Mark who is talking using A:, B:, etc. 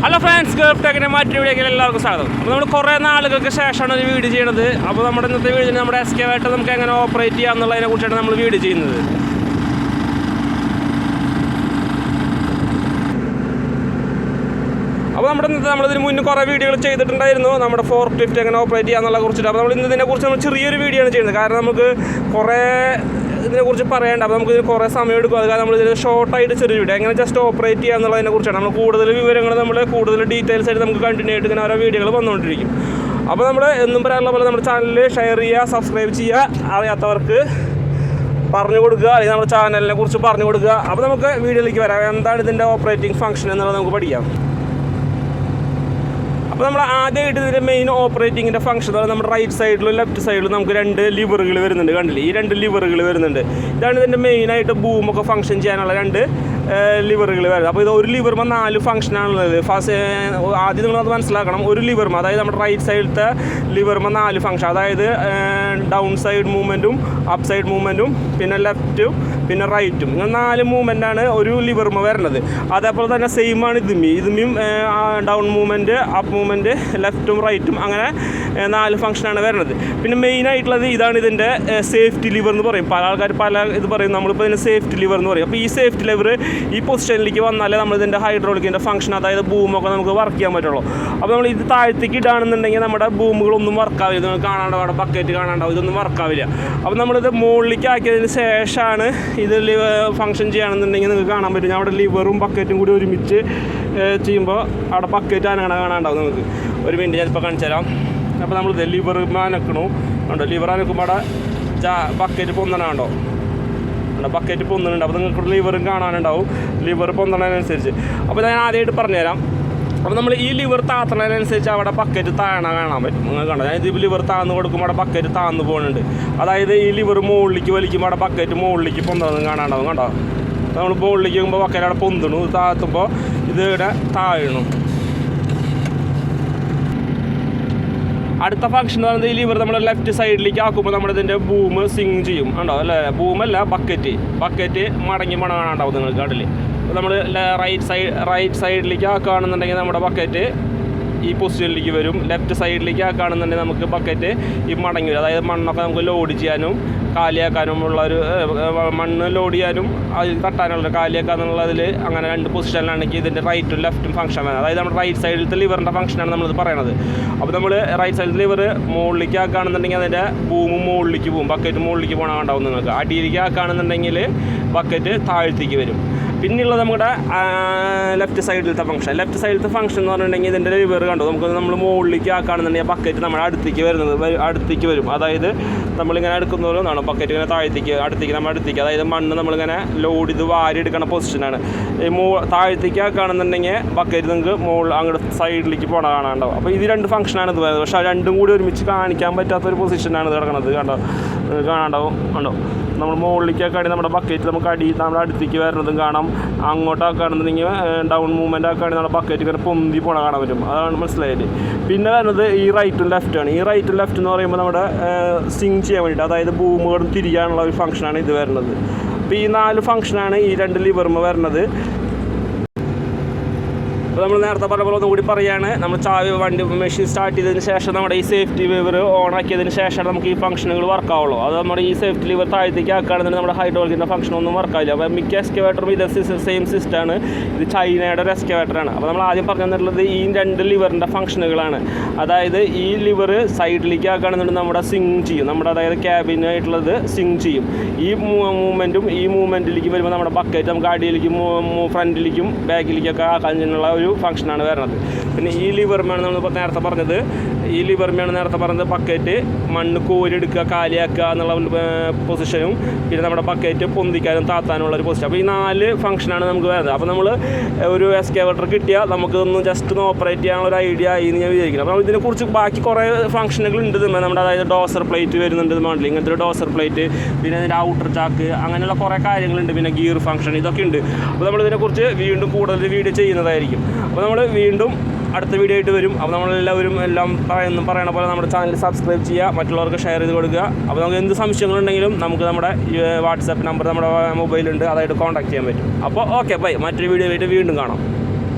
A: Hello friends, Gulf ടെക്കിൻ്റെ മറ്റൊരു വീഡിയോയിൽ എല്ലാവർക്കും സ്വാഗതം. അപ്പോൾ നമ്മൾ കുറേ നാളുകൾക്ക് ശേഷമാണ് ഒരു വീഡിയോ ചെയ്യുന്നത്. അപ്പോൾ നമ്മുടെ ഇന്നത്തെ വീഡിയോ നമ്മുടെ എസ്കേവായിട്ട് നമുക്ക് എങ്ങനെ ഓപ്പറേറ്റ് ചെയ്യാം എന്നുള്ളതിനെ കുറിച്ചാണ് നമ്മൾ വീഡിയോ ചെയ്യുന്നത്. അപ്പോൾ നമ്മളിതിന് മുന്നേ കുറേ വീഡിയോകൾ ചെയ്തിട്ടുണ്ടായിരുന്നു, നമ്മുടെ ഫോർക്ക് ലിഫ്റ്റ് എങ്ങനെ ഓപ്പറേറ്റ് ചെയ്യാന്നുള്ള കുറിച്ചിട്ട്. അപ്പോൾ നമ്മൾ ഇതിനെക്കുറിച്ച് നമ്മൾ ചെറിയൊരു വീഡിയോ ആണ് ചെയ്യുന്നത്. കാരണം നമുക്ക് കുറേ ഇതിനെക്കുറിച്ച് പറയേണ്ട, അപ്പോൾ നമുക്ക് കുറേ സമയം എടുക്കും. അത് കാരണം നമ്മളിതിൽ ഷോർട്ടായിട്ട് ചെറിയ വീഡിയോ എങ്ങനെ ജസ്റ്റ് ഓപ്പറേറ്റ് ചെയ്യുക എന്നുള്ളതിനെ കുറിച്ചാണ്. നമ്മൾ കൂടുതൽ വിവരങ്ങൾ കൂടുതൽ ഡീറ്റെയിൽസ് ആയിട്ട് നമുക്ക് കണ്ടിന്യൂ ആയിട്ട് ഇങ്ങനെ ഓരോ വീഡിയോകൾ വന്നുകൊണ്ടിരിക്കും. അപ്പോൾ നമ്മൾ എന്നും പറയാനുള്ള പോലെ നമ്മുടെ ചാനൽ ഷെയർ ചെയ്യുക, സബ്സ്ക്രൈബ് ചെയ്യുക, അറിയാത്തവർക്ക് പറഞ്ഞു കൊടുക്കുക, അല്ലെങ്കിൽ നമ്മുടെ ചാനലിനെ കുറിച്ച് പറഞ്ഞു കൊടുക്കുക. അപ്പോൾ നമുക്ക് വീഡിയോയിലേക്ക് വരാം. എന്താണ് ഇതിൻ്റെ ഓപ്പറേറ്റിംഗ് ഫംഗ്ഷൻ എന്നുള്ളത് നമുക്ക് പഠിക്കാം. അപ്പോൾ നമ്മൾ ആദ്യമായിട്ട് ഇതിൻ്റെ മെയിൻ ഓപ്പറേറ്റിങ്ങിൻ്റെ ഫംഗ്ഷൻ എന്ന് പറയുന്നത് നമ്മുടെ റൈറ്റ് സൈഡിലും ലെഫ്റ്റ് സൈഡിലും നമുക്ക് രണ്ട് ലിവറുകൾ വരുന്നുണ്ട്. കണ്ടില്ലേ, ഈ രണ്ട് ലിവറുകൾ വരുന്നുണ്ട്. ഇതാണ് ഇതിൻ്റെ മെയിനായിട്ട് ബൂമൊക്കെ ഫംഗ്ഷൻ ചെയ്യാനുള്ള രണ്ട് ലിവറുകൾ വരുന്നത്. അപ്പോൾ ഇത് ഒരു ലിവറുമ്പോൾ 4 ഫംഗ്ഷനാണുള്ളത്. ആദ്യം നിങ്ങളത് മനസ്സിലാക്കണം. ഒരു ലിവറുമ്പോൾ, അതായത് നമ്മുടെ റൈറ്റ് സൈഡിലത്തെ ലിവറുമ്പോൾ 4 ഫംഗ്ഷൻ, അതായത് ഡൗൺ സൈഡ് മൂവ്മെൻറ്റും അപ്പ് സൈഡ് മൂവ്മെൻറ്റും പിന്നെ ലെഫ്റ്റും പിന്നെ റൈറ്റും, ഇങ്ങനെ 4 മൂവ്മെൻറ്റാണ് ഒരു ലിവറുമ്പോൾ വരുന്നത്. അതേപോലെ തന്നെ സെയിമാണ് ഇതുമിയും ഡൗൺ മൂവ്മെൻറ്റ്, അപ്പ് മൂവ്മെൻറ്റ്, ലെഫ്റ്റും റൈറ്റും, അങ്ങനെ 4 ഫംഗ്ഷനാണ് വരുന്നത്. പിന്നെ മെയിനായിട്ടുള്ളത് ഇതാണ് ഇതിൻ്റെ സേഫ്റ്റി ലിവർ എന്ന് പറയും. പല ആൾക്കാർ പല ഇത് പറയും. നമ്മളിപ്പോൾ ഇതിൻ്റെ സേഫ്റ്റി ലിവർ എന്ന് പറയും. അപ്പോൾ ഈ സേഫ്റ്റി ലിവർ ഈ പൊസിഷനിലേക്ക് വന്നാലേ നമ്മളിതിൻ്റെ ഹൈഡ്രോളിക്കിൻ്റെ ഫംഗ്ഷൻ, അതായത് ബൂമൊക്കെ നമുക്ക് വർക്ക് ചെയ്യാൻ പറ്റുള്ളൂ. അപ്പോൾ നമ്മൾ ഇത് താഴത്തേക്ക് ഇടാണെന്നുണ്ടെങ്കിൽ നമ്മുടെ ബൂമുകളൊന്നും വർക്കാവില്ല. ഇത് കാണാണ്ടാവും, അവിടെ ബക്കറ്റ് കാണാണ്ടാവും, ഇതൊന്നും വർക്കാവില്ല. അപ്പോൾ നമ്മളിത് മുകളിലേക്ക് ആക്കിയതിന് ശേഷമാണ് ഇത് ഫംഗ്ഷൻ ചെയ്യുകയാണെന്നുണ്ടെങ്കിൽ നിങ്ങൾക്ക് കാണാൻ പറ്റും. അവിടെ ലിവറും ബക്കറ്റും കൂടി ഒരുമിച്ച് ചെയ്യുമ്പോൾ അവിടെ ബക്കറ്റ് കാണാണ്ടാവും. നിങ്ങൾക്ക് ഒരു മിനിറ്റ് ഞാനിപ്പോൾ കാണിച്ചു തരാം. അപ്പോൾ നമ്മളിത് ലിവർ അനക്കണു ഉണ്ടോ, ലിവർ അനക്കുമ്പോൾ അവിടെ ബക്കറ്റ് പൊന്നണുണ്ടോ, ബക്കറ്റ് പൊന്നുന്നുണ്ട്. അപ്പോൾ നിങ്ങൾക്ക് ലിവറും കാണാനുണ്ടാവും, ലിവർ പൊന്നണതിനനുസരിച്ച്. അപ്പോൾ ഞാൻ ആദ്യമായിട്ട് പറഞ്ഞുതരാം. അപ്പോൾ നമ്മൾ ഈ ലിവർ താത്തുന്നതിനനുസരിച്ച് അവിടെ ബക്കറ്റ് കാണാൻ പറ്റും. നിങ്ങൾക്ക് കണ്ടോ, ഞാൻ ഇത് ലിവർ താന്ന് കൊടുക്കുമ്പോൾ അവിടെ ബക്കറ്റ് താന്ന് പോകുന്നുണ്ട്. അതായത് ഈ ലിവർ മുകളിലേക്ക് വലിക്കുമ്പോൾ അവിടെ ബക്കറ്റ് മുകളിലേക്ക് പൊന്തണം കാണാണ്ടാവും. കണ്ടോ, നമ്മൾ മുകളിലേക്ക് പോകുമ്പോൾ ബക്കറ്റ് അവിടെ പൊന്തണു, താത്തുമ്പോൾ ഇത് ഇവിടെ താഴണു. അടുത്ത ഫംഗ്ഷൻ എന്ന് പറയുന്നത് ഈ ലിവർ നമ്മുടെ ലെഫ്റ്റ് സൈഡിലേക്ക് ആക്കുമ്പോൾ നമ്മുടെ ഇതിൻ്റെ ബൂം സ്വിങ് ചെയ്യും. ഉണ്ടോ അല്ലേ, ബൂമല്ല ബക്കറ്റ് മടങ്ങി കാണാണ്ടാവും നിങ്ങൾക്ക് കണ്ടില്ലേ. നമ്മൾ റൈറ്റ് സൈഡിലേക്ക് ആക്കുകയാണെന്നുണ്ടെങ്കിൽ നമ്മുടെ ബക്കറ്റ് ഈ പൊസിഷനിലേക്ക് വരും. ലെഫ്റ്റ് സൈഡിലേക്ക് ആക്കുകയാണെന്നുണ്ടെങ്കിൽ നമുക്ക് ബക്കറ്റ് ഈ മടങ്ങി വരും. അതായത് മണ്ണൊക്കെ നമുക്ക് ലോഡ് ചെയ്യാനും കാലിയാക്കാനും ഉള്ളൊരു, മണ്ണ് ലോഡ് ചെയ്യാനും അതിൽ തട്ടാനുള്ള കാലിയാക്കാന്നുള്ളതിൽ അങ്ങനെ 2 പൊസിഷനിലാണെങ്കിൽ ഇതിൻ്റെ റൈറ്റും ലെഫ്റ്റും ഫംഗ്ഷൻ വേണം. അതായത് നമ്മുടെ റൈറ്റ് സൈഡിലത്തെ ലിവറിൻ്റെ ഫംഗ്ഷനാണ് നമ്മളിത് പറയണത്. അപ്പോൾ നമ്മൾ റൈറ്റ് സൈഡിൽ ലിവർ മുകളിലേക്ക് ആക്കുകയാണെന്നുണ്ടെങ്കിൽ അതിൻ്റെ ബൂമും മുകളിലേക്ക് പോകും, ബക്കറ്റ് മുകളിലേക്ക് പോകണം ഉണ്ടാവും നിങ്ങൾക്ക്. അടിയിലേക്ക് ആക്കുകയാണെന്നുണ്ടെങ്കിൽ ബക്കറ്റ് താഴത്തേക്ക് വരും. പിന്നെയുള്ളത് നമ്മുടെ ലെഫ്റ്റ് സൈഡിലത്തെ ഫംഗ്ഷൻ എന്ന് പറഞ്ഞിട്ടുണ്ടെങ്കിൽ ഇതിൻ്റെ ലിവർ കണ്ടോ, നമുക്ക് നമ്മൾ മുകളിലേക്ക് ആക്കുകയാണെന്നുണ്ടെങ്കിൽ ബക്കറ്റ് നമ്മുടെ അടുത്തേക്ക് വരും. അതായത് നമ്മളിങ്ങനെ എടുക്കുന്നവരും ബക്കറ്റ് ഇങ്ങനെ അടുത്തേക്ക് അതായത് മണ്ണ് നമ്മളിങ്ങനെ ലോഡ് ചെയ്ത് വാരി എടുക്കുന്ന പൊസിഷനാണ്. ഈ താഴത്തേക്ക് ആക്കുകയാണെന്നുണ്ടെങ്കിൽ ബക്കറ്റ് നിങ്ങൾക്ക് അങ്ങോട്ട് സൈഡിലേക്ക് പോകണ കാണാണ്ടാവും. അപ്പോൾ ഇത് 2 ഫംഗ്ഷനാണ് ഇത് വരുന്നത്. പക്ഷേ രണ്ടും കൂടി ഒരുമിച്ച് കാണിക്കാൻ പറ്റാത്തൊരു പൊസിഷനാണ് ഇത് കിടക്കുന്നത്. കാണാണ്ടാവും. കണ്ടോ, നമ്മൾ മുകളിലേക്കൊക്കെ നമ്മുടെ ബക്കറ്റ് നമുക്ക് നമ്മുടെ അടുത്തേക്ക് വരുന്നതും കാണാം. അങ്ങോട്ടാക്കുകയാണെന്നുണ്ടെങ്കിൽ ഡൗൺ മൂവ്മെൻറ്റ് ആക്കുകയാണെങ്കിൽ നമ്മുടെ ബക്കറ്റ് ഇങ്ങനെ പൊന്തി പോണ കാണാൻ പറ്റും. അതാണ് മനസ്സിലായത്. പിന്നെ വരുന്നത് ഈ റൈറ്റും ലെഫ്റ്റാണ്. ഈ റൈറ്റും ലെഫ്റ്റ് എന്ന് പറയുമ്പോൾ നമ്മുടെ സ്വിങ് ചെയ്യാൻ വേണ്ടിയിട്ട്, അതായത് ബൂമുകളും തിരിയാനുള്ള ഒരു ഫംഗ്ഷനാണ് ഇത് വരുന്നത്. അപ്പോൾ ഈ 4 ഫംഗ്ഷനാണ് ഈ 2 ലിവറും വരുന്നത്. അപ്പോൾ നമ്മൾ നേരത്തെ പറഞ്ഞ പോലെ ഒന്നും കൂടി പറയുകയാണ്. നമ്മൾ വണ്ടി മെഷീൻ സ്റ്റാർട്ട് ചെയ്തതിന് ശേഷം നമ്മുടെ ഈ സേഫ്റ്റി ലിവർ ഓൺ ആക്കിയതിന് ശേഷമാണ് നമുക്ക് ഈ ഫംഗ്ഷനുകൾ വർക്കാവുള്ളൂ. അത് നമ്മുടെ ഈ സേഫ്റ്റി ലിവർ താഴത്തേക്ക് ആക്കുകയാണെന്നുണ്ടെങ്കിൽ നമ്മുടെ ഹൈഡ്രോളിക്കിൻ്റെ ഫംഗ്ഷനൊന്നും വർക്കാവില്ല. അപ്പോൾ മിക്ക എസ്കവേറ്ററും ഇത് സെയിം സിസ്റ്റമാണ്. ഇത് ചൈനയുടെ ഒരു എസ്കവേറ്ററാണ്. അപ്പോൾ നമ്മൾ ആദ്യം പറഞ്ഞു തന്നിട്ടുള്ളത് ഈ 2 ലിവറിൻ്റെ ഫംഗ്ഷനുകളാണ്. അതായത് ഈ ലിവർ സൈഡിലേക്ക് ആക്കുകയാണെന്നുണ്ടെങ്കിൽ നമ്മുടെ സ്വിങ് ചെയ്യും, നമ്മുടെ അതായത് ക്യാബിനായിട്ടുള്ളത് സ്വിങ് ചെയ്യും. ഈ മൂവ്മെൻറ്റിലേക്ക് വരുമ്പോൾ നമ്മുടെ ബക്കറ്റ് നമുക്ക് അടിയിലേക്കും ഫ്രണ്ടിലേക്കും ബാക്കിലേക്കൊക്കെ ആക്കാനുള്ള ഒരു ഫംഗ്ഷനാണ് വരുന്നത്. പിന്നെ ഈ ലിവർമാണ് നമ്മൾ നേരത്തെ പറഞ്ഞത് ബക്കറ്റ് മണ്ണ് കോരിയെടുക്കുക, കാലിയാക്കുക എന്നുള്ള പൊസിഷനും പിന്നെ നമ്മുടെ ബക്കറ്റ് പൊന്തിക്കാനും താത്താനുള്ള ഒരു പൊസിഷൻ. അപ്പോൾ ഈ 4 ഫംഗ്ഷനാണ് നമുക്ക് വരുന്നത്. അപ്പോൾ നമ്മൾ ഒരു എസ്കേവേറ്റർ കിട്ടിയാൽ നമുക്കൊന്ന് ജസ്റ്റ് ഒന്ന് ഓപ്പറേറ്റ് ചെയ്യാനുള്ള ഒരു ഐഡിയ ആയി എന്ന് ഞാൻ വിചാരിക്കുന്നു. അപ്പോൾ ഇതിനെക്കുറിച്ച് ബാക്കി കുറേ ഫംഗ്ഷനുകൾ ഉണ്ട്. നമ്മുടെ അതായത് ഡോസർ പ്ലേറ്റ് വരുന്നുണ്ട് മോഡൽ, ഇങ്ങനത്തെ ഒരു ഡോസർ പ്ലേറ്റ്, പിന്നെ ഇതിൻ്റെ ഔട്ടർ ചാക്ക്, അങ്ങനെയുള്ള കുറേ കാര്യങ്ങളുണ്ട്. പിന്നെ ഗിയർ ഫംഗ്ഷൻ, ഇതൊക്കെ ഉണ്ട്. അപ്പോൾ നമ്മളിതിനെക്കുറിച്ച് വീണ്ടും കൂടുതൽ വീഡിയോ ചെയ്യുന്നതായിരിക്കും. അപ്പോൾ നമ്മൾ വീണ്ടും അടുത്ത വീഡിയോ ആയിട്ട് വരും. അപ്പോൾ നമ്മളെല്ലാവരും പറയണ പോലെ നമ്മുടെ ചാനൽ സബ്സ്ക്രൈബ് ചെയ്യുക, മറ്റുള്ളവർക്ക് ഷെയർ ചെയ്ത് കൊടുക്കുക. അപ്പോൾ നമുക്ക് എന്ത് സംശയങ്ങളുണ്ടെങ്കിലും നമുക്ക് നമ്മുടെ വാട്സാപ്പ് നമ്പർ നമ്മുടെ മൊബൈലുണ്ട്, അതായിട്ട് കോൺടാക്ട് ചെയ്യാൻ പറ്റും. അപ്പോൾ ഓക്കെ, ബൈ. മറ്റൊരു വീഡിയോ ആയിട്ട് വീണ്ടും കാണാം.